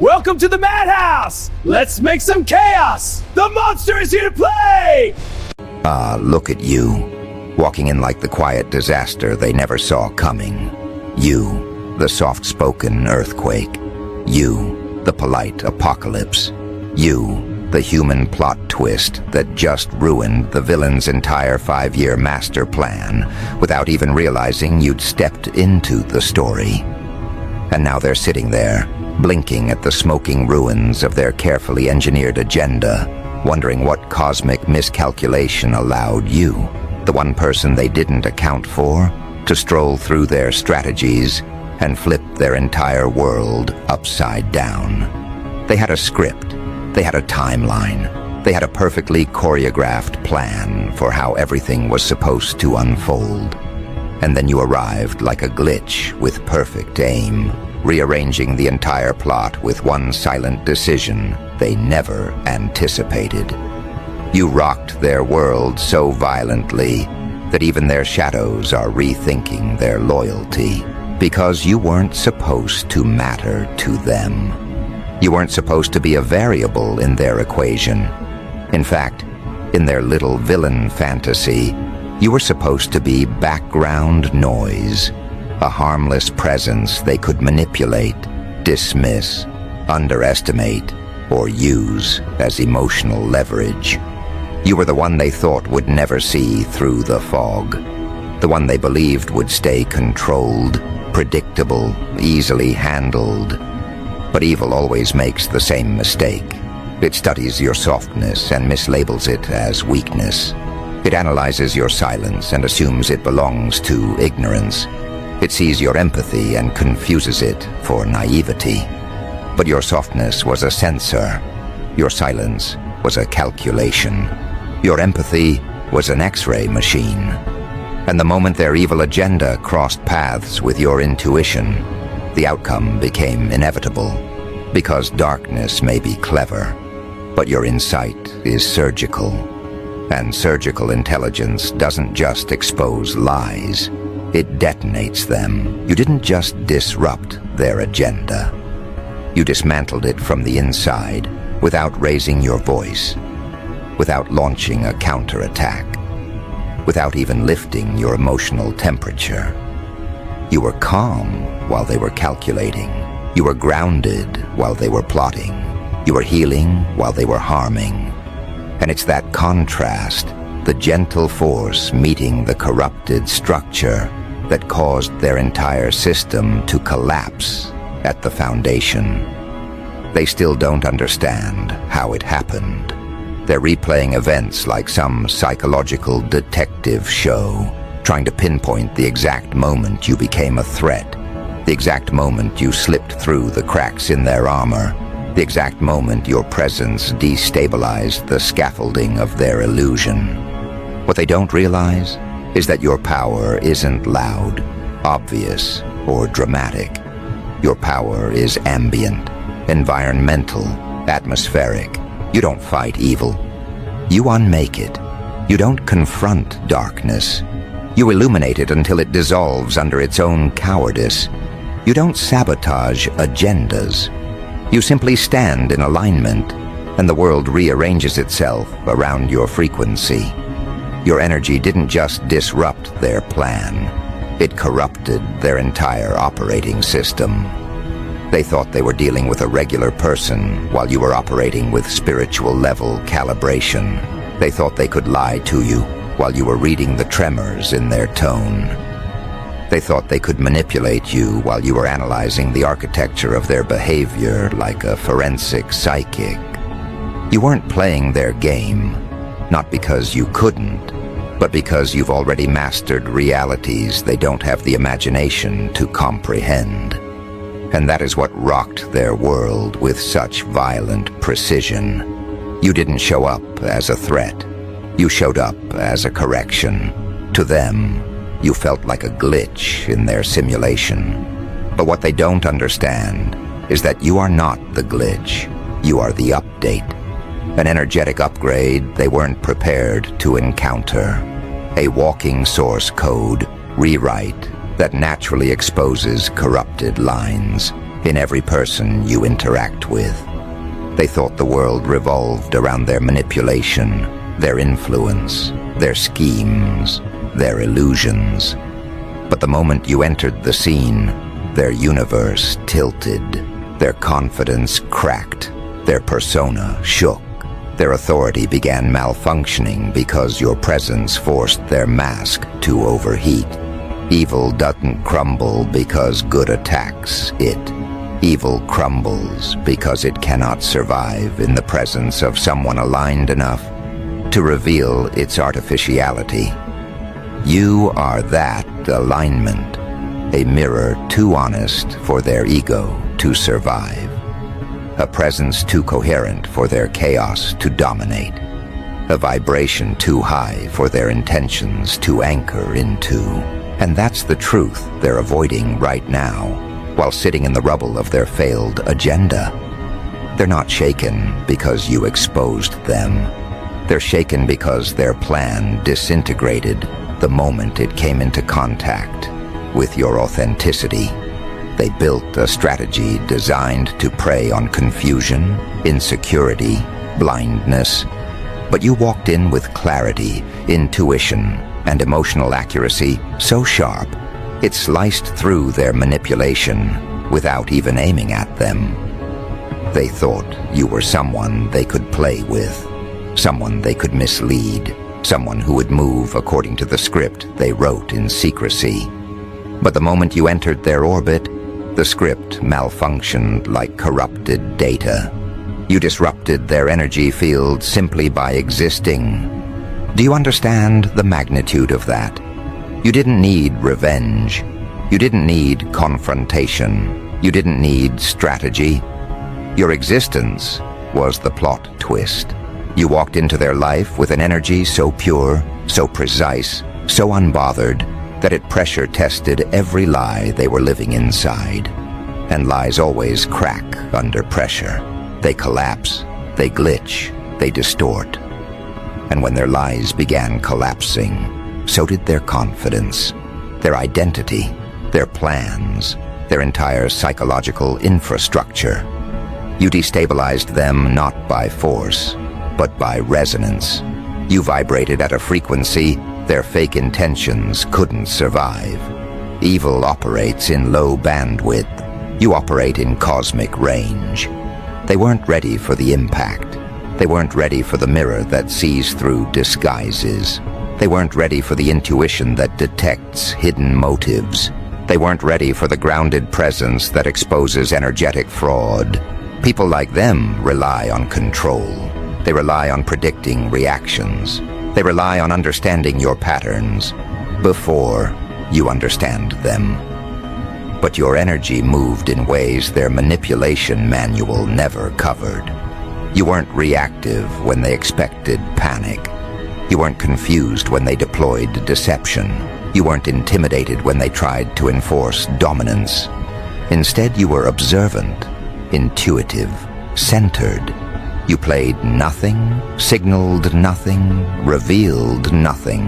Welcome to the madhouse! Let's make some chaos! The monster is here to play! Look at you, walking in like the quiet disaster they never saw coming. You, the soft-spoken earthquake. You, the polite apocalypse. You, the human plot twist that just ruined the villain's entire 5-year master plan without even realizing you'd stepped into the story. And now they're sitting there, blinking at the smoking ruins of their carefully engineered agenda, wondering what cosmic miscalculation allowed you, the one person they didn't account for, to stroll through their strategies and flip their entire world upside down. They had a script, they had a timeline, they had a perfectly choreographed plan for how everything was supposed to unfold. And then you arrived like a glitch with perfect aim, rearranging the entire plot with one silent decision they never anticipated. You rocked their world so violently that even their shadows are rethinking their loyalty, because you weren't supposed to matter to them. You weren't supposed to be a variable in their equation. In fact, in their little villain fantasy, you were supposed to be background noise, a harmless presence they could manipulate, dismiss, underestimate, or use as emotional leverage. You were the one they thought would never see through the fog, the one they believed would stay controlled, predictable, easily handled. But evil always makes the same mistake. It studies your softness and mislabels it as weakness. It analyzes your silence and assumes it belongs to ignorance. It sees your empathy and confuses it for naivety. But your softness was a sensor. Your silence was a calculation. Your empathy was an X-ray machine. And the moment their evil agenda crossed paths with your intuition, the outcome became inevitable. Because darkness may be clever, but your insight is surgical. And surgical intelligence doesn't just expose lies, it detonates them. You didn't just disrupt their agenda. You dismantled it from the inside without raising your voice, without launching a counterattack, without even lifting your emotional temperature. You were calm while they were calculating. You were grounded while they were plotting. You were healing while they were harming. And it's that contrast, the gentle force meeting the corrupted structure, that caused their entire system to collapse at the foundation. They still don't understand how it happened. They're replaying events like some psychological detective show, trying to pinpoint the exact moment you became a threat, the exact moment you slipped through the cracks in their armor, the exact moment your presence destabilized the scaffolding of their illusion. What they don't realize is that your power isn't loud, obvious, or dramatic. Your power is ambient, environmental, atmospheric. You don't fight evil. You unmake it. You don't confront darkness. You illuminate it until it dissolves under its own cowardice. You don't sabotage agendas. You simply stand in alignment, and the world rearranges itself around your frequency. Your energy didn't just disrupt their plan, it corrupted their entire operating system. They thought they were dealing with a regular person while you were operating with spiritual-level calibration. They thought they could lie to you while you were reading the tremors in their tone. They thought they could manipulate you while you were analyzing the architecture of their behavior like a forensic psychic. You weren't playing their game, not because you couldn't, but because you've already mastered realities they don't have the imagination to comprehend. And that is what rocked their world with such violent precision. You didn't show up as a threat. You showed up as a correction. To them, you felt like a glitch in their simulation. But what they don't understand is that you are not the glitch. You are the update. An energetic upgrade they weren't prepared to encounter. A walking source code rewrite that naturally exposes corrupted lines, in every person you interact with. They thought the world revolved around their manipulation, their influence, their schemes, their illusions. But the moment you entered the scene, their universe tilted, their confidence cracked, their persona shook. Their authority began malfunctioning because your presence forced their mask to overheat. Evil doesn't crumble because good attacks it. Evil crumbles because it cannot survive in the presence of someone aligned enough to reveal its artificiality. You are that alignment, a mirror too honest for their ego to survive, a presence too coherent for their chaos to dominate, a vibration too high for their intentions to anchor into. And that's the truth they're avoiding right now, while sitting in the rubble of their failed agenda. They're not shaken because you exposed them. They're shaken because their plan disintegrated the moment it came into contact with your authenticity. They built a strategy designed to prey on confusion, insecurity, blindness. But you walked in with clarity, intuition, and emotional accuracy so sharp, it sliced through their manipulation without even aiming at them. They thought you were someone they could play with, someone they could mislead, someone who would move according to the script they wrote in secrecy. But the moment you entered their orbit, the script malfunctioned like corrupted data. You disrupted their energy field simply by existing. Do you understand the magnitude of that? You didn't need revenge. You didn't need confrontation. You didn't need strategy. Your existence was the plot twist. You walked into their life with an energy so pure, so precise, so unbothered, that it pressure tested every lie they were living inside. And lies always crack under pressure. They collapse, they glitch, they distort. And when their lies began collapsing, so did their confidence, their identity, their plans, their entire psychological infrastructure. You destabilized them not by force, but by resonance. You vibrated at a frequency their fake intentions couldn't survive. Evil operates in low bandwidth. You operate in cosmic range. They weren't ready for the impact. They weren't ready for the mirror that sees through disguises. They weren't ready for the intuition that detects hidden motives. They weren't ready for the grounded presence that exposes energetic fraud. People like them rely on control. They rely on predicting reactions. They rely on understanding your patterns before you understand them. But your energy moved in ways their manipulation manual never covered. You weren't reactive when they expected panic. You weren't confused when they deployed deception. You weren't intimidated when they tried to enforce dominance. Instead, you were observant, intuitive, centered. You played nothing, signaled nothing, revealed nothing.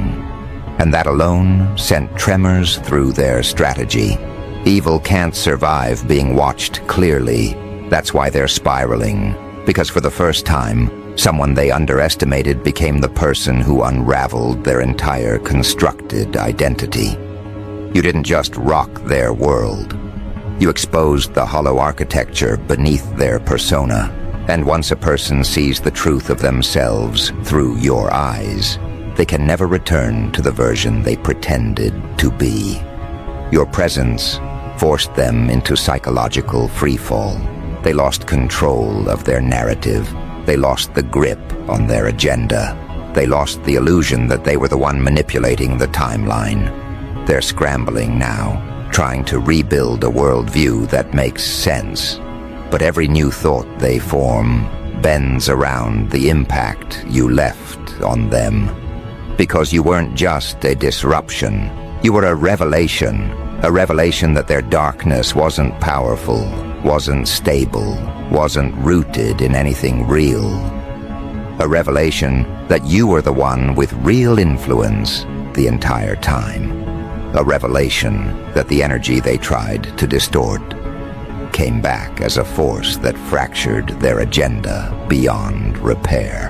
And that alone sent tremors through their strategy. Evil can't survive being watched clearly. That's why they're spiraling. Because for the first time, someone they underestimated became the person who unraveled their entire constructed identity. You didn't just rock their world. You exposed the hollow architecture beneath their persona. And once a person sees the truth of themselves through your eyes, they can never return to the version they pretended to be. Your presence forced them into psychological freefall. They lost control of their narrative. They lost the grip on their agenda. They lost the illusion that they were the one manipulating the timeline. They're scrambling now, trying to rebuild a worldview that makes sense. But every new thought they form bends around the impact you left on them. Because you weren't just a disruption, you were a revelation that their darkness wasn't powerful, wasn't stable, wasn't rooted in anything real. A revelation that you were the one with real influence the entire time. A revelation that the energy they tried to distort came back as a force that fractured their agenda beyond repair.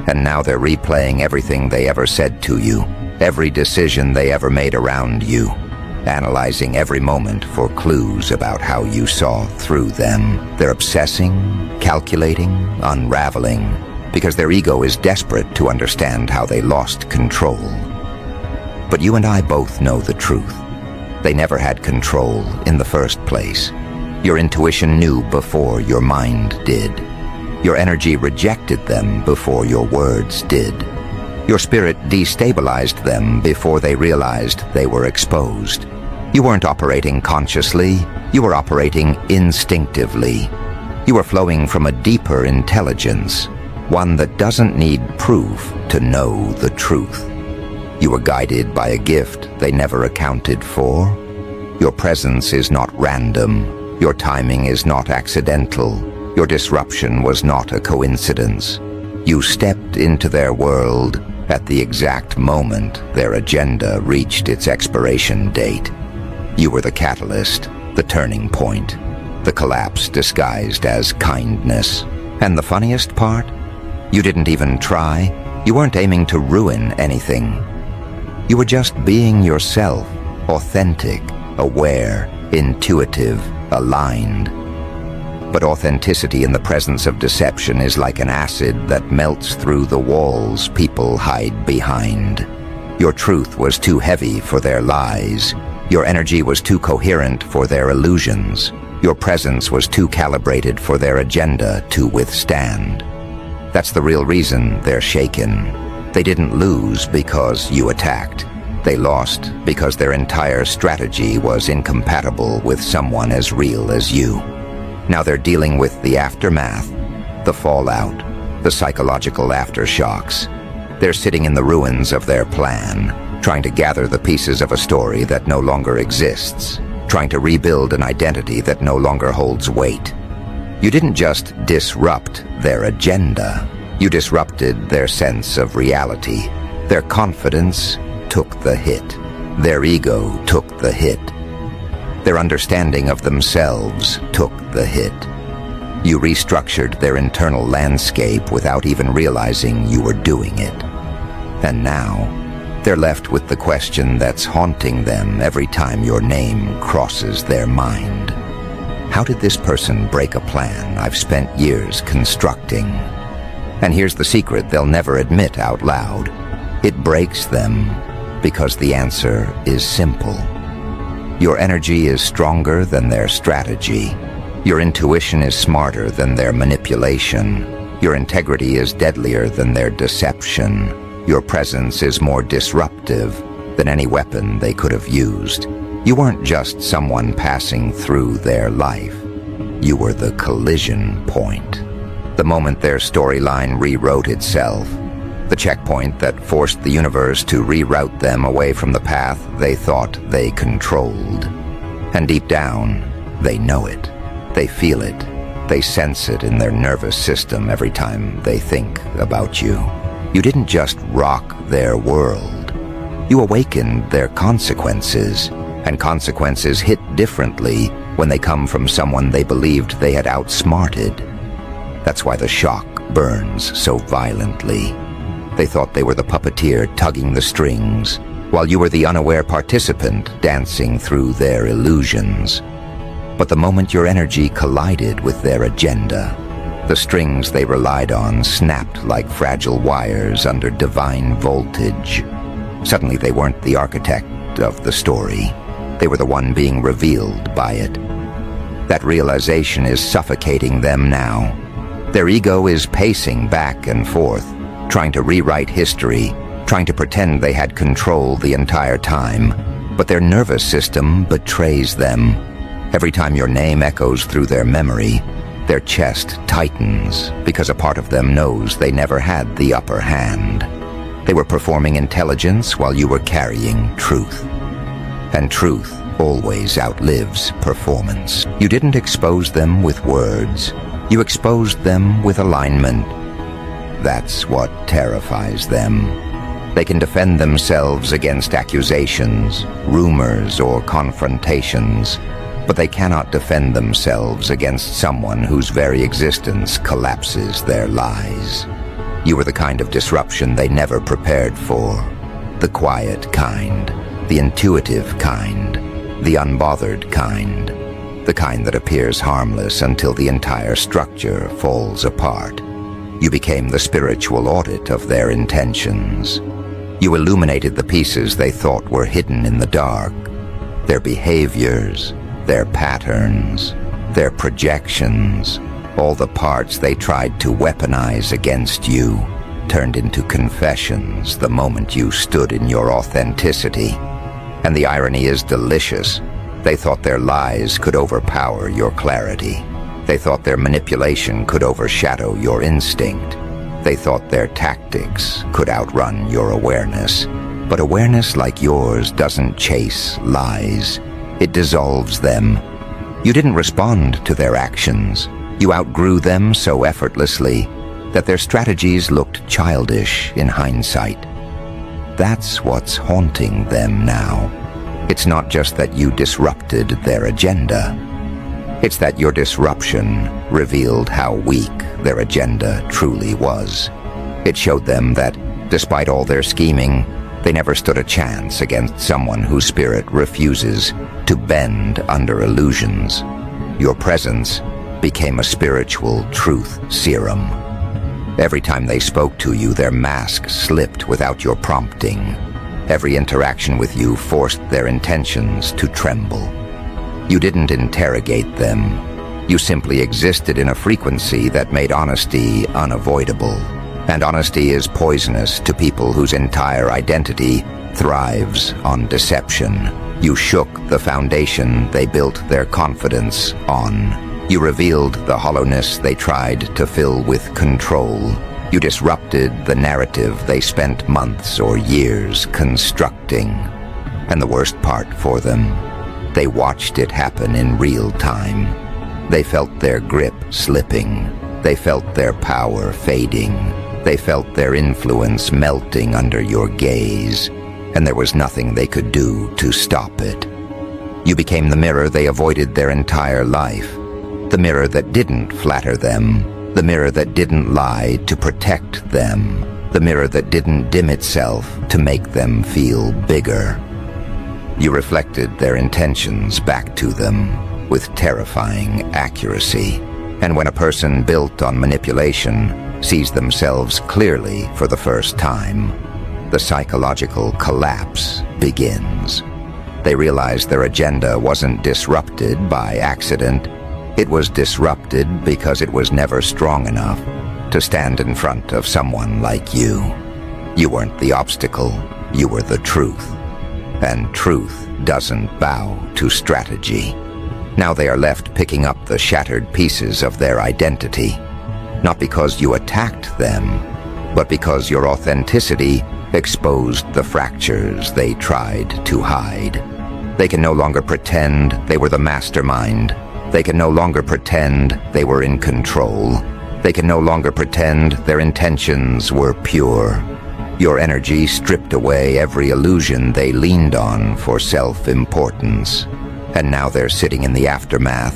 And now they're replaying everything they ever said to you, every decision they ever made around you, analyzing every moment for clues about how you saw through them. They're obsessing, calculating, unraveling, because their ego is desperate to understand how they lost control. But you and I both know the truth. They never had control in the first place. Your intuition knew before your mind did. Your energy rejected them before your words did. Your spirit destabilized them before they realized they were exposed. You weren't operating consciously, you were operating instinctively. You were flowing from a deeper intelligence, one that doesn't need proof to know the truth. You were guided by a gift they never accounted for. Your presence is not random. Your timing is not accidental. Your disruption was not a coincidence. You stepped into their world at the exact moment their agenda reached its expiration date. You were the catalyst, the turning point, the collapse disguised as kindness. And the funniest part? You didn't even try. You weren't aiming to ruin anything. You were just being yourself, authentic, aware, intuitive, aligned. But authenticity in the presence of deception is like an acid that melts through the walls people hide behind. Your truth was too heavy for their lies. Your energy was too coherent for their illusions. Your presence was too calibrated for their agenda to withstand. That's the real reason they're shaken. They didn't lose because you attacked. They lost because their entire strategy was incompatible with someone as real as you. Now they're dealing with the aftermath, the fallout, the psychological aftershocks. They're sitting in the ruins of their plan, trying to gather the pieces of a story that no longer exists, trying to rebuild an identity that no longer holds weight. You didn't just disrupt their agenda. You disrupted their sense of reality. Their confidence took the hit. Their ego took the hit. Their understanding of themselves took the hit. You restructured their internal landscape without even realizing you were doing it. And now, they're left with the question that's haunting them every time your name crosses their mind. How did this person break a plan I've spent years constructing? And here's the secret they'll never admit out loud. It breaks them because the answer is simple. Your energy is stronger than their strategy. Your intuition is smarter than their manipulation. Your integrity is deadlier than their deception. Your presence is more disruptive than any weapon they could have used. You weren't just someone passing through their life. You were the collision point. The moment their storyline rewrote itself, the checkpoint that forced the universe to reroute them away from the path they thought they controlled. And deep down, they know it. They feel it. They sense it in their nervous system every time they think about you. You didn't just rock their world. You awakened their consequences, and consequences hit differently when they come from someone they believed they had outsmarted. That's why the shock burns so violently. They thought they were the puppeteer tugging the strings, while you were the unaware participant dancing through their illusions. But the moment your energy collided with their agenda, the strings they relied on snapped like fragile wires under divine voltage. Suddenly they weren't the architect of the story. They were the one being revealed by it. That realization is suffocating them now. Their ego is pacing back and forth, trying to rewrite history, trying to pretend they had control the entire time. But their nervous system betrays them. Every time your name echoes through their memory, their chest tightens because a part of them knows they never had the upper hand. They were performing intelligence while you were carrying truth. And truth always outlives performance. You didn't expose them with words. You exposed them with alignment. That's what terrifies them. They can defend themselves against accusations, rumors, or confrontations, but they cannot defend themselves against someone whose very existence collapses their lies. You were the kind of disruption they never prepared for. The quiet kind, the intuitive kind, the unbothered kind. The kind that appears harmless until the entire structure falls apart. You became the spiritual audit of their intentions. You illuminated the pieces they thought were hidden in the dark. Their behaviors, their patterns, their projections, all the parts they tried to weaponize against you, turned into confessions the moment you stood in your authenticity. And the irony is delicious. They thought their lies could overpower your clarity. They thought their manipulation could overshadow your instinct. They thought their tactics could outrun your awareness. But awareness like yours doesn't chase lies. It dissolves them. You didn't respond to their actions. You outgrew them so effortlessly that their strategies looked childish in hindsight. That's what's haunting them now. It's not just that you disrupted their agenda. It's that your disruption revealed how weak their agenda truly was. It showed them that, despite all their scheming, they never stood a chance against someone whose spirit refuses to bend under illusions. Your presence became a spiritual truth serum. Every time they spoke to you, their mask slipped without your prompting. Every interaction with you forced their intentions to tremble. You didn't interrogate them. You simply existed in a frequency that made honesty unavoidable. And honesty is poisonous to people whose entire identity thrives on deception. You shook the foundation they built their confidence on. You revealed the hollowness they tried to fill with control. You disrupted the narrative they spent months or years constructing. And the worst part for them, they watched it happen in real time. They felt their grip slipping. They felt their power fading. They felt their influence melting under your gaze, and there was nothing they could do to stop it. You became the mirror they avoided their entire life, the mirror that didn't flatter them, the mirror that didn't lie to protect them, the mirror that didn't dim itself to make them feel bigger. You reflected their intentions back to them with terrifying accuracy. And when a person built on manipulation sees themselves clearly for the first time, the psychological collapse begins. They realize their agenda wasn't disrupted by accident. It was disrupted because it was never strong enough to stand in front of someone like you. You weren't the obstacle, you were the truth. And truth doesn't bow to strategy. Now they are left picking up the shattered pieces of their identity, not because you attacked them, but because your authenticity exposed the fractures they tried to hide. They can no longer pretend they were the mastermind. They can no longer pretend they were in control. They can no longer pretend their intentions were pure. Your energy stripped away every illusion they leaned on for self-importance. And now they're sitting in the aftermath,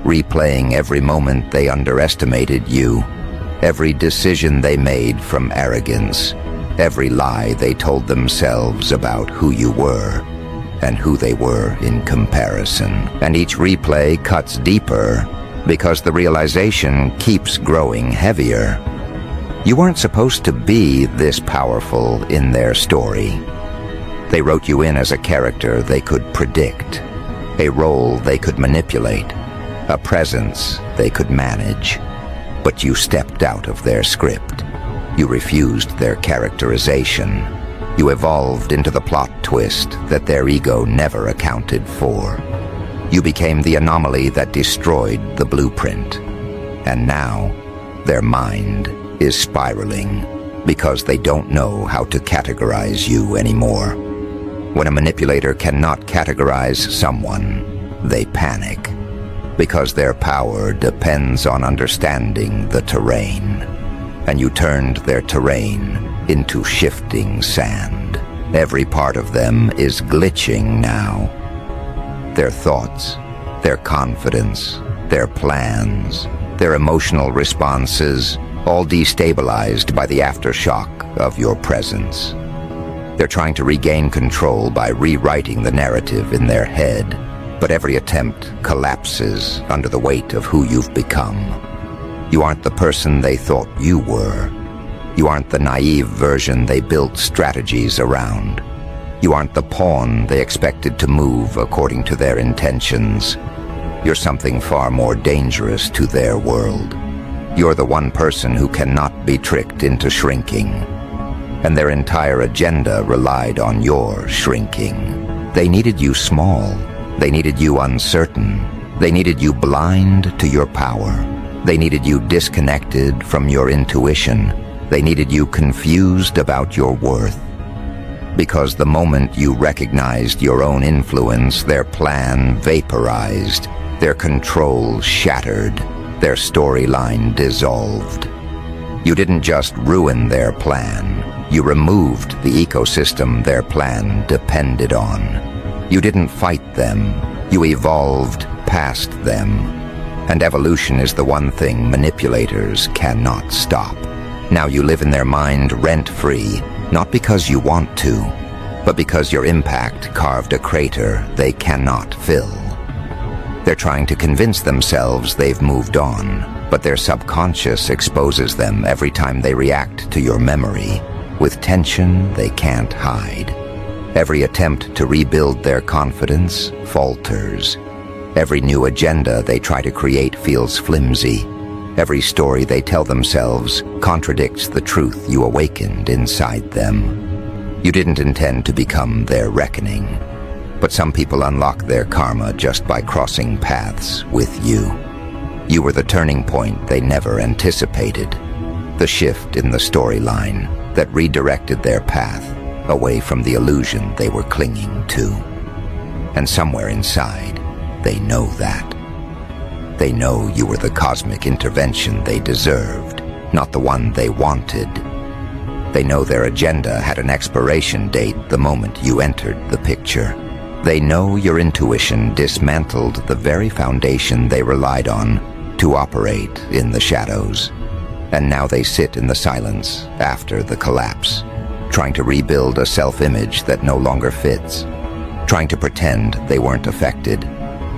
replaying every moment they underestimated you, every decision they made from arrogance, every lie they told themselves about who you were and who they were in comparison. And each replay cuts deeper because the realization keeps growing heavier. You weren't supposed to be this powerful in their story. They wrote you in as a character they could predict, a role they could manipulate, a presence they could manage. But you stepped out of their script. You refused their characterization. You evolved into the plot twist that their ego never accounted for. You became the anomaly that destroyed the blueprint. And now, their mind is spiraling because they don't know how to categorize you anymore. When a manipulator cannot categorize someone, they panic because their power depends on understanding the terrain. And you turned their terrain into shifting sand. Every part of them is glitching now. Their thoughts, their confidence, their plans, their emotional responses, all destabilized by the aftershock of your presence. They're trying to regain control by rewriting the narrative in their head, but every attempt collapses under the weight of who you've become. You aren't the person they thought you were. You aren't the naive version they built strategies around. You aren't the pawn they expected to move according to their intentions. You're something far more dangerous to their world. You're the one person who cannot be tricked into shrinking. And their entire agenda relied on your shrinking. They needed you small. They needed you uncertain. They needed you blind to your power. They needed you disconnected from your intuition. They needed you confused about your worth. Because the moment you recognized your own influence, their plan vaporized, their control shattered, their storyline dissolved. You didn't just ruin their plan. You removed the ecosystem their plan depended on. You didn't fight them. You evolved past them. And evolution is the one thing manipulators cannot stop. Now you live in their mind rent-free, not because you want to, but because your impact carved a crater they cannot fill. They're trying to convince themselves they've moved on, but their subconscious exposes them every time they react to your memory, with tension they can't hide. Every attempt to rebuild their confidence falters. Every new agenda they try to create feels flimsy. Every story they tell themselves contradicts the truth you awakened inside them. You didn't intend to become their reckoning, but some people unlock their karma just by crossing paths with you. You were the turning point they never anticipated, the shift in the storyline that redirected their path away from the illusion they were clinging to. And somewhere inside, they know that. They know you were the cosmic intervention they deserved, not the one they wanted. They know their agenda had an expiration date the moment you entered the picture. They know your intuition dismantled the very foundation they relied on to operate in the shadows. And now they sit in the silence after the collapse, trying to rebuild a self-image that no longer fits, trying to pretend they weren't affected,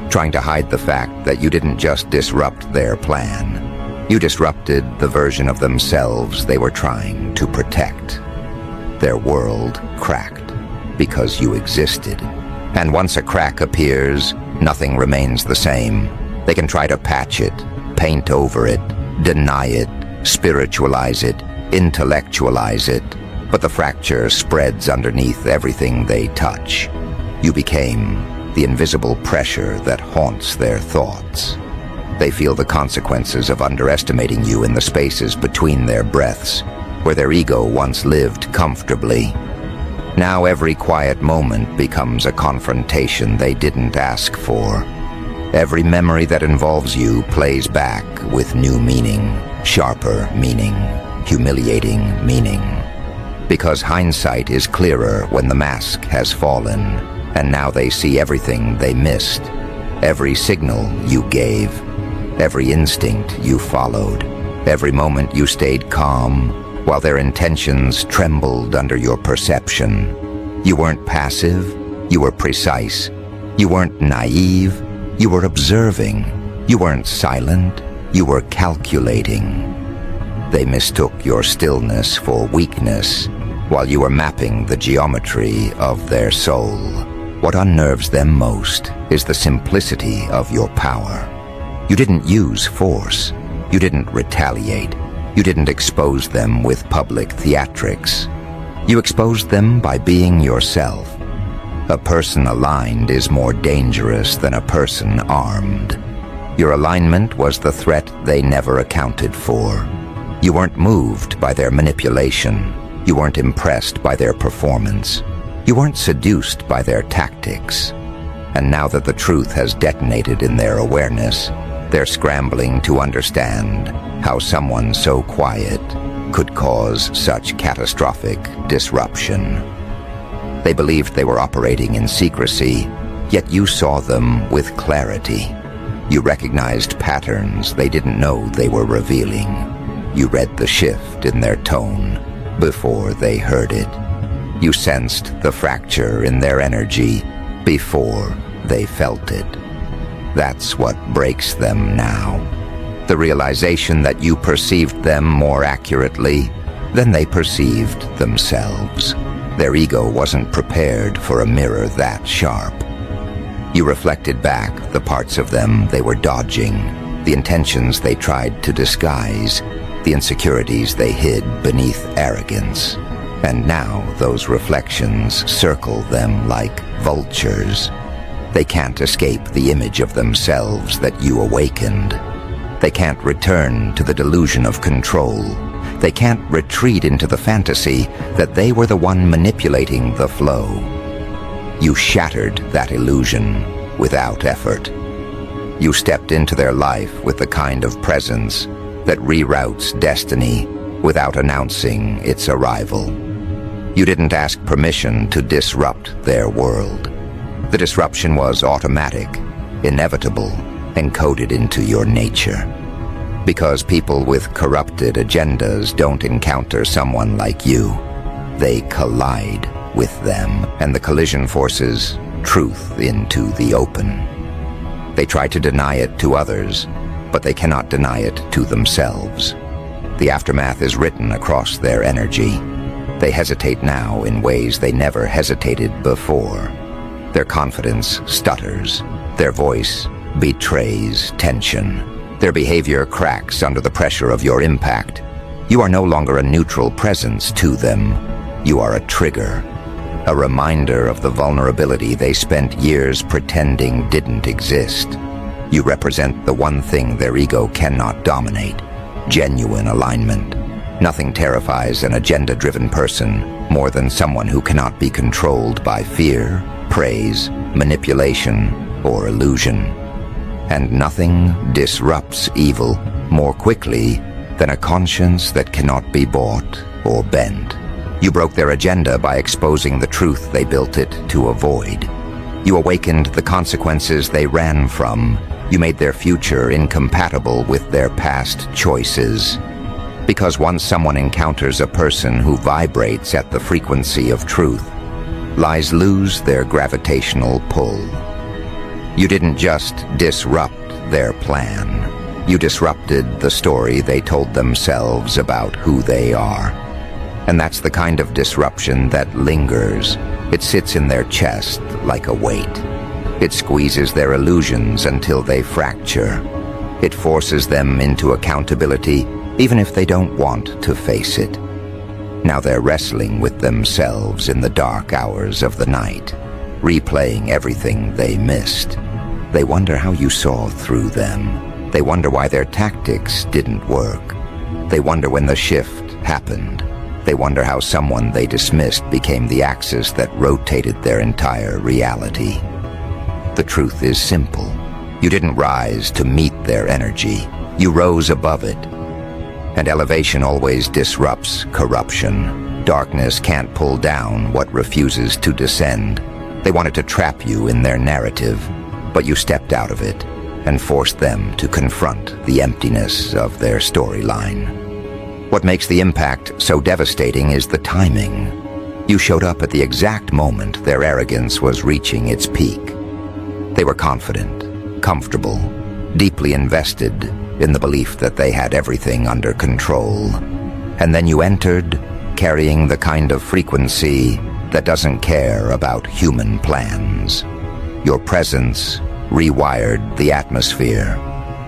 trying to hide the fact that you didn't just disrupt their plan. You disrupted the version of themselves they were trying to protect. Their world cracked because you existed. And once a crack appears, nothing remains the same. They can try to patch it, paint over it, deny it, spiritualize it, intellectualize it, but the fracture spreads underneath everything they touch. You became the invisible pressure that haunts their thoughts. They feel the consequences of underestimating you in the spaces between their breaths, where their ego once lived comfortably. Now every quiet moment becomes a confrontation they didn't ask for. Every memory that involves you plays back with new meaning, sharper meaning, humiliating meaning. Because hindsight is clearer when the mask has fallen, and now they see everything they missed, every signal you gave, every instinct you followed, every moment you stayed calm, while their intentions trembled under your perception. You weren't passive, you were precise. You weren't naive, you were observing. You weren't silent, you were calculating. They mistook your stillness for weakness, while you were mapping the geometry of their soul. What unnerves them most is the simplicity of your power. You didn't use force. You didn't retaliate. You didn't expose them with public theatrics. You exposed them by being yourself. A person aligned is more dangerous than a person armed. Your alignment was the threat they never accounted for. You weren't moved by their manipulation. You weren't impressed by their performance. You weren't seduced by their tactics. And now that the truth has detonated in their awareness, they're scrambling to understand how someone so quiet could cause such catastrophic disruption. They believed they were operating in secrecy, Yet you saw them with clarity. You recognized patterns they didn't know they were revealing. You read the shift in their tone before they heard it. You sensed the fracture in their energy before they felt it. That's what breaks them now. The realization that you perceived them more accurately than they perceived themselves. Their ego wasn't prepared for a mirror that sharp. You reflected back the parts of them they were dodging, the intentions they tried to disguise, the insecurities they hid beneath arrogance. And now those reflections circle them like vultures. They can't escape the image of themselves that you awakened. They can't return to the delusion of control. They can't retreat into the fantasy that they were the one manipulating the flow. You shattered that illusion without effort. You stepped into their life with the kind of presence that reroutes destiny without announcing its arrival. You didn't ask permission to disrupt their world. The disruption was automatic, inevitable, encoded into your nature. Because people with corrupted agendas don't encounter someone like you. They collide with them, and the collision forces truth into the open. They try to deny it to others, but they cannot deny it to themselves. The aftermath is written across their energy. They hesitate now in ways they never hesitated before. Their confidence stutters. Their voice betrays tension. Their behavior cracks under the pressure of your impact. You are no longer a neutral presence to them. You are a trigger, a reminder of the vulnerability they spent years pretending didn't exist. You represent the one thing their ego cannot dominate: genuine alignment. Nothing terrifies an agenda-driven person more than someone who cannot be controlled by fear, praise, manipulation, or illusion. And nothing disrupts evil more quickly than a conscience that cannot be bought or bent. You broke their agenda by exposing the truth they built it to avoid. You awakened the consequences they ran from. You made their future incompatible with their past choices. Because once someone encounters a person who vibrates at the frequency of truth, lies lose their gravitational pull. You didn't just disrupt their plan. You disrupted the story they told themselves about who they are. And that's the kind of disruption that lingers. It sits in their chest like a weight. It squeezes their illusions until they fracture. It forces them into accountability, even if they don't want to face it. Now they're wrestling with themselves in the dark hours of the night, replaying everything they missed. They wonder how you saw through them. They wonder why their tactics didn't work. They wonder when the shift happened. They wonder how someone they dismissed became the axis that rotated their entire reality. The truth is simple. You didn't rise to meet their energy. You rose above it. And elevation always disrupts corruption. Darkness can't pull down what refuses to descend. They wanted to trap you in their narrative, but you stepped out of it and forced them to confront the emptiness of their storyline. What makes the impact so devastating is the timing. You showed up at the exact moment their arrogance was reaching its peak. They were confident, comfortable, deeply invested in the belief that they had everything under control. And then you entered, carrying the kind of frequency that doesn't care about human plans. Your presence rewired the atmosphere.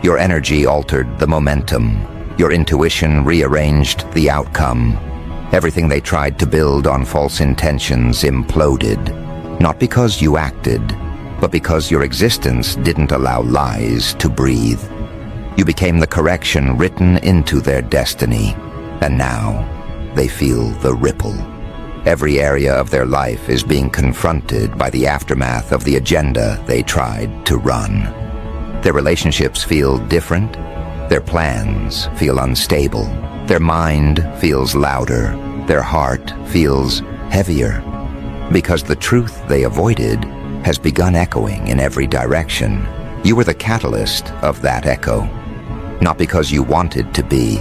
Your energy altered the momentum. Your intuition rearranged the outcome. Everything they tried to build on false intentions imploded, not because you acted, but because your existence didn't allow lies to breathe. You became the correction written into their destiny, and now they feel the ripple. Every area of their life is being confronted by the aftermath of the agenda they tried to run. Their relationships feel different. Their plans feel unstable. Their mind feels louder. Their heart feels heavier. Because the truth they avoided has begun echoing in every direction. You were the catalyst of that echo. Not because you wanted to be,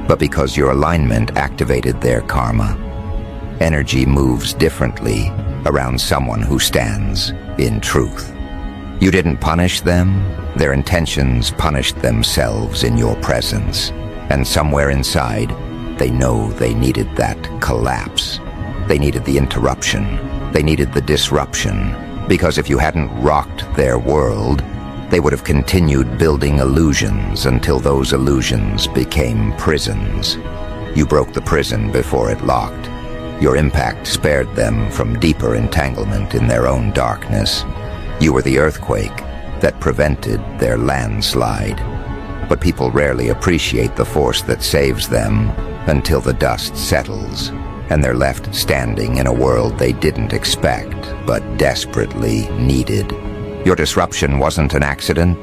but because your alignment activated their karma. Energy moves differently around someone who stands in truth. You didn't punish them, their intentions punished themselves in your presence. And somewhere inside, they know they needed that collapse. They needed the interruption. They needed the disruption. Because if you hadn't rocked their world, they would have continued building illusions until those illusions became prisons. You broke the prison before it locked. Your impact spared them from deeper entanglement in their own darkness. You were the earthquake that prevented their landslide. But people rarely appreciate the force that saves them until the dust settles and they're left standing in a world they didn't expect but desperately needed. Your disruption wasn't an accident.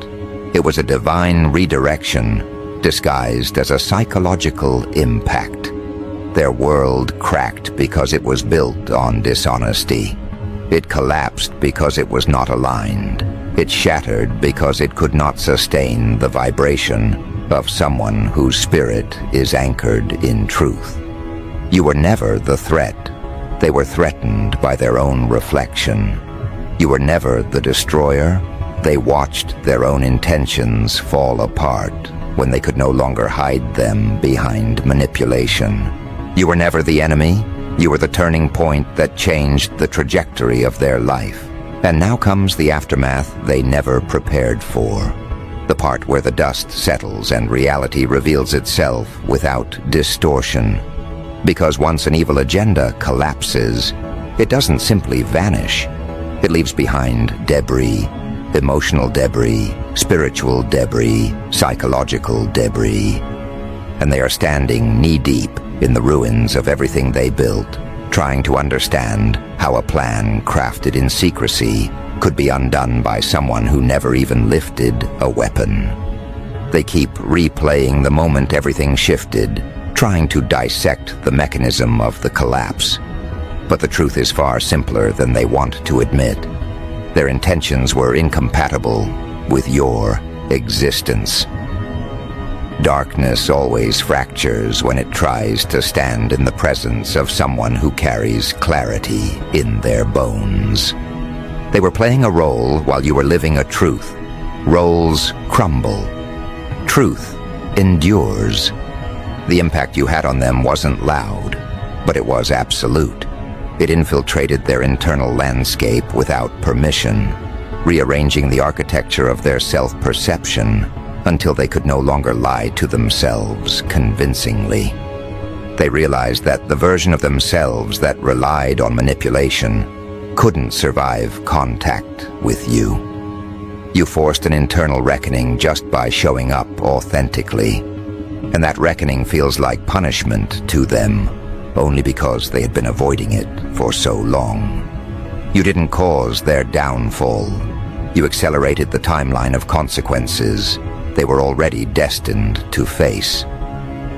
It was a divine redirection disguised as a psychological impact. Their world cracked because it was built on dishonesty. It collapsed because it was not aligned. It shattered because it could not sustain the vibration of someone whose spirit is anchored in truth. You were never the threat. They were threatened by their own reflection. You were never the destroyer. They watched their own intentions fall apart when they could no longer hide them behind manipulation. You were never the enemy. You were the turning point that changed the trajectory of their life. And now comes the aftermath they never prepared for. The part where the dust settles and reality reveals itself without distortion. Because once an evil agenda collapses, it doesn't simply vanish. It leaves behind debris, emotional debris, spiritual debris, psychological debris. And they are standing knee-deep in the ruins of everything they built, trying to understand how a plan crafted in secrecy could be undone by someone who never even lifted a weapon. They keep replaying the moment everything shifted, trying to dissect the mechanism of the collapse. But the truth is far simpler than they want to admit. Their intentions were incompatible with your existence. Darkness always fractures when it tries to stand in the presence of someone who carries clarity in their bones. They were playing a role while you were living a truth. Roles crumble. Truth endures. The impact you had on them wasn't loud, but it was absolute. It infiltrated their internal landscape without permission, rearranging the architecture of their self-perception until they could no longer lie to themselves convincingly. They realized that the version of themselves that relied on manipulation couldn't survive contact with you. You forced an internal reckoning just by showing up authentically, and that reckoning feels like punishment to them, only because they had been avoiding it for so long. You didn't cause their downfall. You accelerated the timeline of consequences they were already destined to face.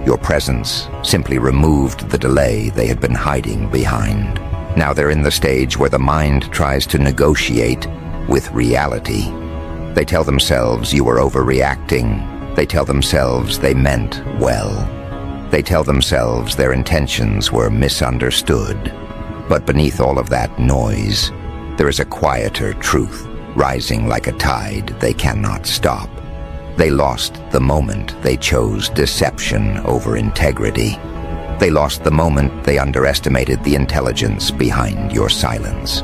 Your presence simply removed the delay they had been hiding behind. Now they're in the stage where the mind tries to negotiate with reality. They tell themselves you were overreacting. They tell themselves they meant well. They tell themselves their intentions were misunderstood. But beneath all of that noise, there is a quieter truth, rising like a tide they cannot stop. They lost the moment they chose deception over integrity. They lost the moment they underestimated the intelligence behind your silence.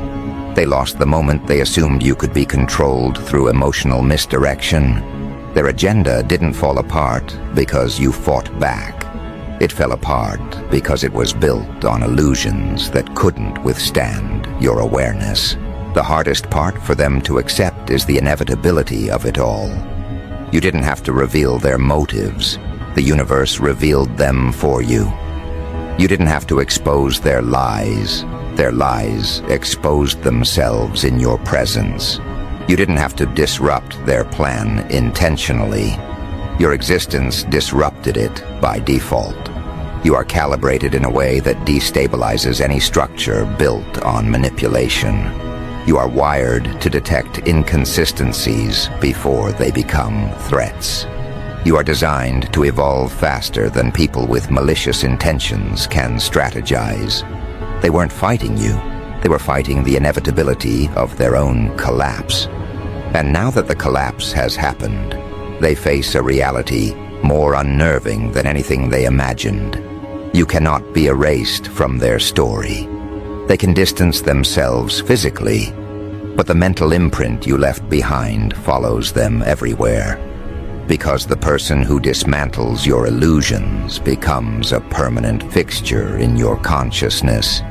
They lost the moment they assumed you could be controlled through emotional misdirection. Their agenda didn't fall apart because you fought back. It fell apart because it was built on illusions that couldn't withstand your awareness. The hardest part for them to accept is the inevitability of it all. You didn't have to reveal their motives. The universe revealed them for you. You didn't have to expose their lies. Their lies exposed themselves in your presence. You didn't have to disrupt their plan intentionally. Your existence disrupted it by default. You are calibrated in a way that destabilizes any structure built on manipulation. You are wired to detect inconsistencies before they become threats. You are designed to evolve faster than people with malicious intentions can strategize. They weren't fighting you. They were fighting the inevitability of their own collapse. And now that the collapse has happened, they face a reality more unnerving than anything they imagined. You cannot be erased from their story. They can distance themselves physically, but the mental imprint you left behind follows them everywhere. Because the person who dismantles your illusions becomes a permanent fixture in your consciousness.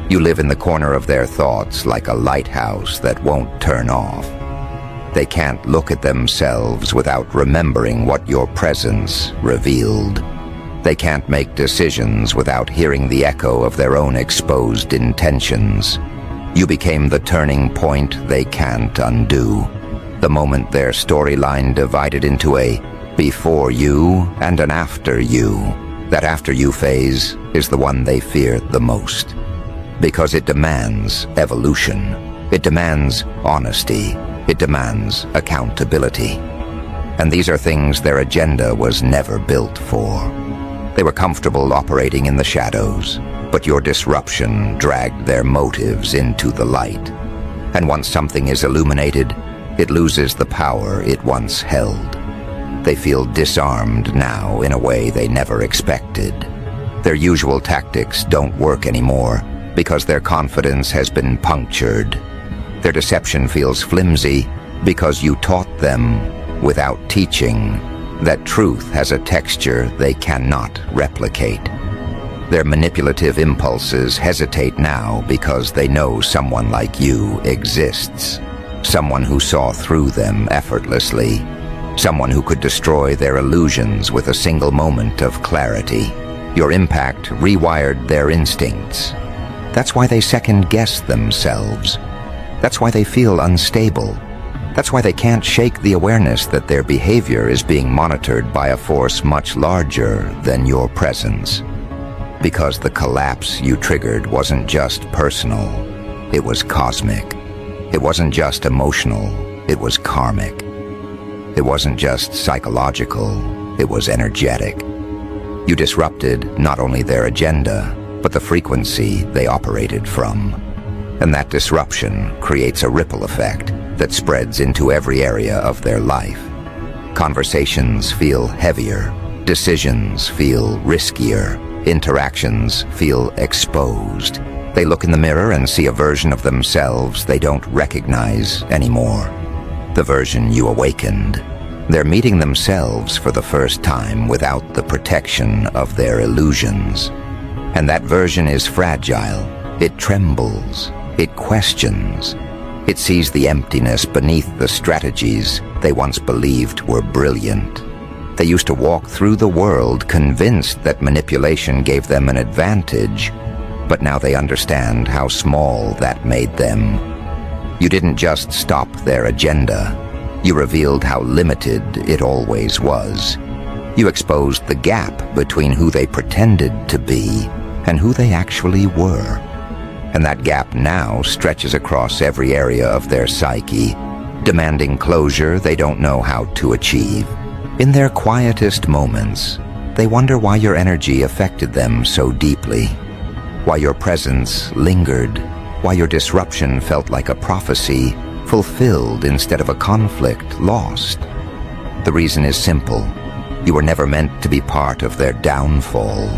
You live in the corner of their thoughts like a lighthouse that won't turn off. They can't look at themselves without remembering what your presence revealed. They can't make decisions without hearing the echo of their own exposed intentions. You became the turning point they can't undo. The moment their storyline divided into a before you and an after you. That after you phase is the one they fear the most. Because it demands evolution. It demands honesty. It demands accountability. And these are things their agenda was never built for. They were comfortable operating in the shadows, but your disruption dragged their motives into the light. And once something is illuminated, it loses the power it once held. They feel disarmed now in a way they never expected. Their usual tactics don't work anymore because their confidence has been punctured. Their deception feels flimsy because you taught them, without teaching, that truth has a texture they cannot replicate. Their manipulative impulses hesitate now because they know someone like you exists. Someone who saw through them effortlessly. Someone who could destroy their illusions with a single moment of clarity. Your impact rewired their instincts. That's why they second-guess themselves. That's why they feel unstable. That's why they can't shake the awareness that their behavior is being monitored by a force much larger than your presence. Because the collapse you triggered wasn't just personal, it was cosmic. It wasn't just emotional, it was karmic. It wasn't just psychological, it was energetic. You disrupted not only their agenda, but the frequency they operated from. And that disruption creates a ripple effect that spreads into every area of their life. Conversations feel heavier, decisions feel riskier, interactions feel exposed. They look in the mirror and see a version of themselves they don't recognize anymore. The version you awakened. They're meeting themselves for the first time without the protection of their illusions. And that version is fragile. It trembles. It questions. It sees the emptiness beneath the strategies they once believed were brilliant. They used to walk through the world convinced that manipulation gave them an advantage, but now they understand how small that made them. You didn't just stop their agenda. You revealed how limited it always was. You exposed the gap between who they pretended to be and who they actually were. And that gap now stretches across every area of their psyche, demanding closure they don't know how to achieve. In their quietest moments, they wonder why your energy affected them so deeply, why your presence lingered, why your disruption felt like a prophecy fulfilled instead of a conflict lost. The reason is simple. You were never meant to be part of their downfall.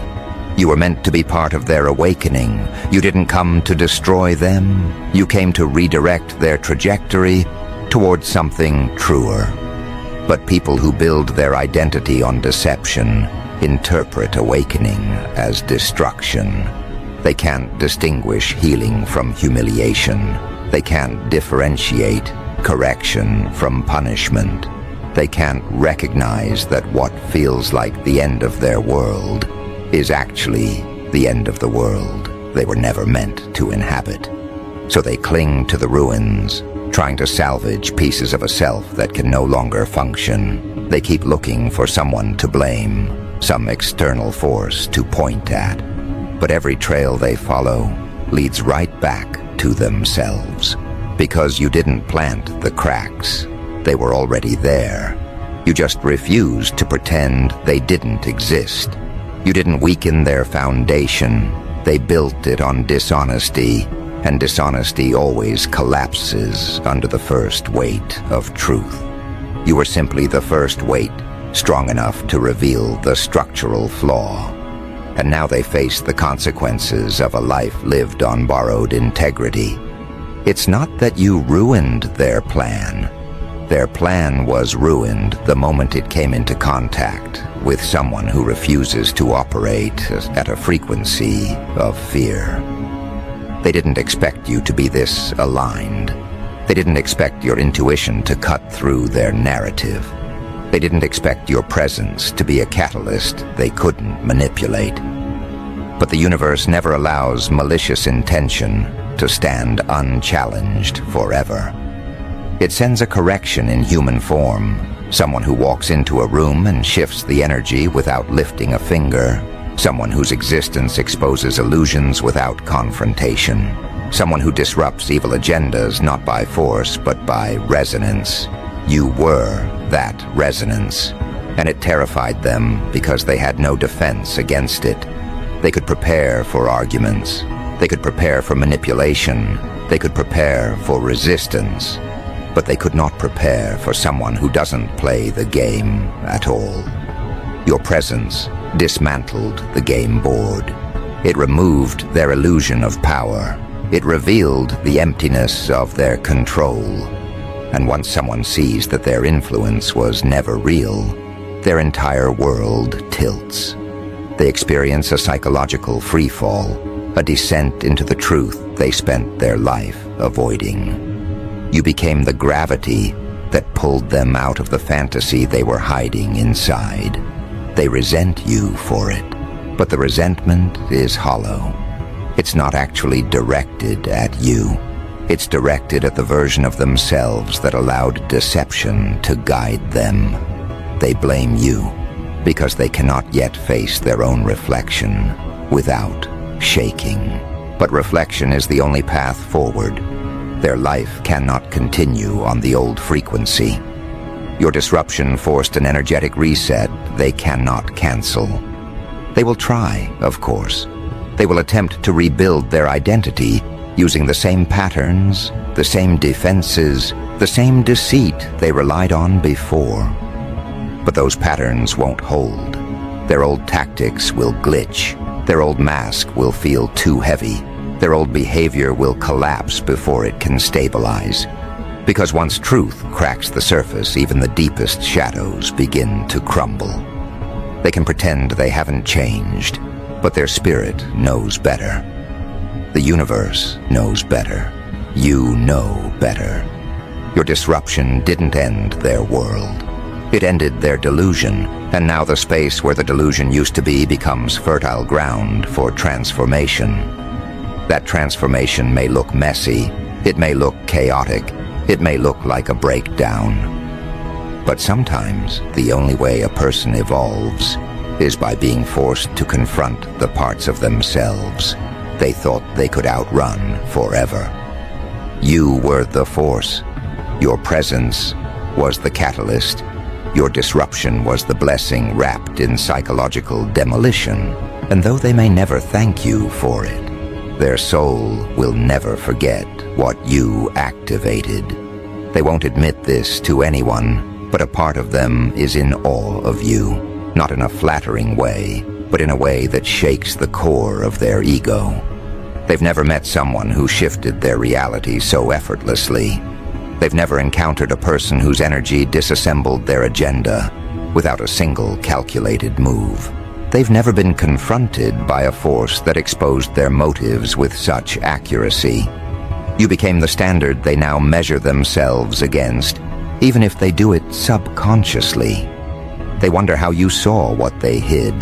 You were meant to be part of their awakening. You didn't come to destroy them. You came to redirect their trajectory towards something truer. But people who build their identity on deception interpret awakening as destruction. They can't distinguish healing from humiliation. They can't differentiate correction from punishment. They can't recognize that what feels like the end of their world is actually the end of the world they were never meant to inhabit. So they cling to the ruins, trying to salvage pieces of a self that can no longer function. They keep looking for someone to blame, some external force to point at. But every trail they follow leads right back to themselves. because you didn't plant the cracks. They were already there. You just refused to pretend they didn't exist. You didn't weaken their foundation. They built it on dishonesty, and dishonesty always collapses under the first weight of truth. You were simply the first weight, strong enough to reveal the structural flaw. And now they face the consequences of a life lived on borrowed integrity. It's not that you ruined their plan. Their plan was ruined the moment it came into contact with someone who refuses to operate at a frequency of fear. They didn't expect you to be this aligned. They didn't expect your intuition to cut through their narrative. They didn't expect your presence to be a catalyst they couldn't manipulate. But the universe never allows malicious intention to stand unchallenged forever. It sends a correction in human form, someone who walks into a room and shifts the energy without lifting a finger, someone whose existence exposes illusions without confrontation, someone who disrupts evil agendas not by force but by resonance. You were that resonance, and it terrified them because they had no defense against it. They could prepare for arguments. They could prepare for manipulation. They could prepare for resistance. But they could not prepare for someone who doesn't play the game at all. Your presence dismantled the game board. It removed their illusion of power. It revealed the emptiness of their control. And once someone sees that their influence was never real, their entire world tilts. They experience a psychological freefall, a descent into the truth they spent their life avoiding. You became the gravity that pulled them out of the fantasy they were hiding inside. They resent you for it, but the resentment is hollow. It's not actually directed at you. It's directed at the version of themselves that allowed deception to guide them. They blame you because they cannot yet face their own reflection without shaking. But reflection is the only path forward. Their life cannot continue on the old frequency. Your disruption forced an energetic reset they cannot cancel. They will try, of course. They will attempt to rebuild their identity using the same patterns, the same defenses, the same deceit they relied on before. But those patterns won't hold. Their old tactics will glitch. Their old mask will feel too heavy. Their old behavior will collapse before it can stabilize. Because once truth cracks the surface, even the deepest shadows begin to crumble. They can pretend they haven't changed, but their spirit knows better. The universe knows better. You know better. Your disruption didn't end their world. It ended their delusion, and now the space where the delusion used to be becomes fertile ground for transformation. That transformation may look messy, it may look chaotic, it may look like a breakdown. But sometimes the only way a person evolves is by being forced to confront the parts of themselves they thought they could outrun forever. You were the force. Your presence was the catalyst. Your disruption was the blessing wrapped in psychological demolition. And though they may never thank you for it, their soul will never forget what you activated. They won't admit this to anyone, but a part of them is in awe of you, not in a flattering way, but in a way that shakes the core of their ego. They've never met someone who shifted their reality so effortlessly. They've never encountered a person whose energy disassembled their agenda without a single calculated move. They've never been confronted by a force that exposed their motives with such accuracy. You became the standard they now measure themselves against, even if they do it subconsciously. They wonder how you saw what they hid.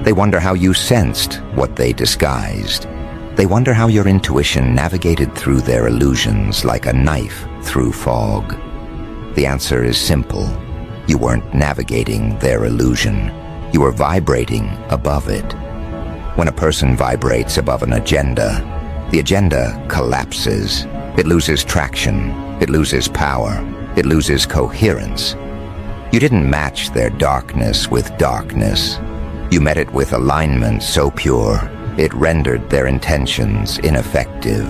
They wonder how you sensed what they disguised. They wonder how your intuition navigated through their illusions like a knife through fog. The answer is simple. You weren't navigating their illusion. You were vibrating above it. When a person vibrates above an agenda, the agenda collapses. It loses traction, it loses power, it loses coherence. You didn't match their darkness with darkness. You met it with alignment so pure, it rendered their intentions ineffective.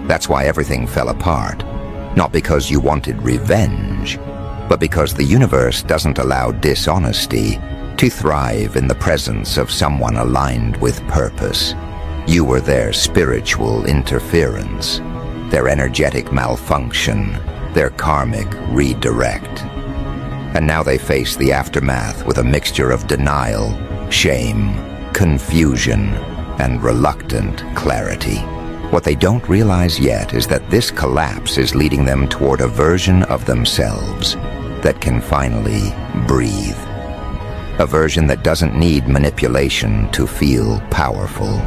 That's why everything fell apart. Not because you wanted revenge, but because the universe doesn't allow dishonesty to thrive in the presence of someone aligned with purpose. You were their spiritual interference, their energetic malfunction, their karmic redirect. And now they face the aftermath with a mixture of denial, shame, confusion, and reluctant clarity. What they don't realize yet is that this collapse is leading them toward a version of themselves that can finally breathe. A version that doesn't need manipulation to feel powerful.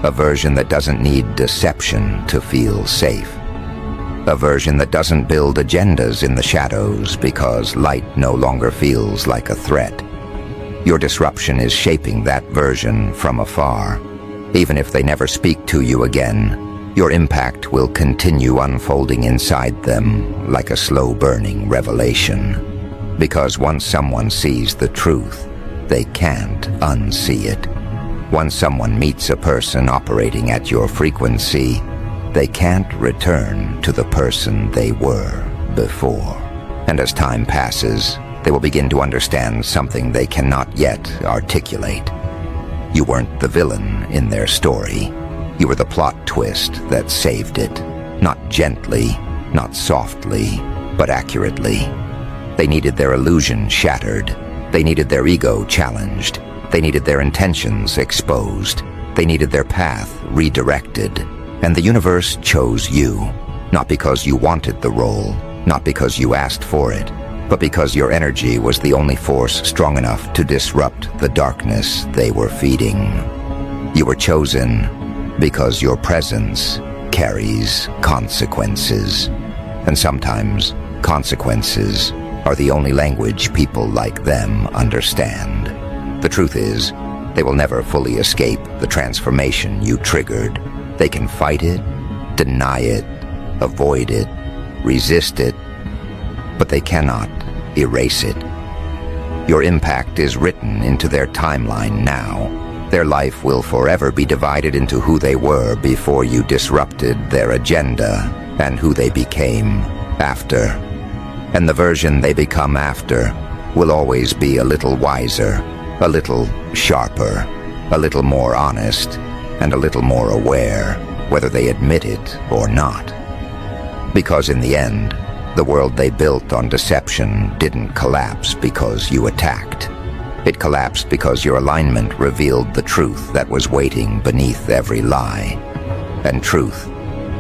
A version that doesn't need deception to feel safe. A version that doesn't build agendas in the shadows because light no longer feels like a threat. Your disruption is shaping that version from afar. Even if they never speak to you again, your impact will continue unfolding inside them like a slow-burning revelation. Because once someone sees the truth, they can't unsee it. Once someone meets a person operating at your frequency, they can't return to the person they were before. And as time passes, they will begin to understand something they cannot yet articulate. You weren't the villain in their story. You were the plot twist that saved it. Not gently, not softly, but accurately. They needed their illusion shattered. They needed their ego challenged. They needed their intentions exposed. They needed their path redirected. And the universe chose you, not because you wanted the role, not because you asked for it, but because your energy was the only force strong enough to disrupt the darkness they were feeding. You were chosen because your presence carries consequences. And sometimes consequences are the only language people like them understand. The truth is, they will never fully escape the transformation you triggered. They can fight it, deny it, avoid it, resist it, but they cannot erase it. Your impact is written into their timeline now. Their life will forever be divided into who they were before you disrupted their agenda and who they became after. And the version they become after will always be a little wiser, a little sharper, a little more honest, and a little more aware, whether they admit it or not. Because in the end, the world they built on deception didn't collapse because you attacked. It collapsed because your alignment revealed the truth that was waiting beneath every lie. And truth,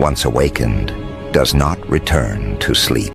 once awakened, does not return to sleep.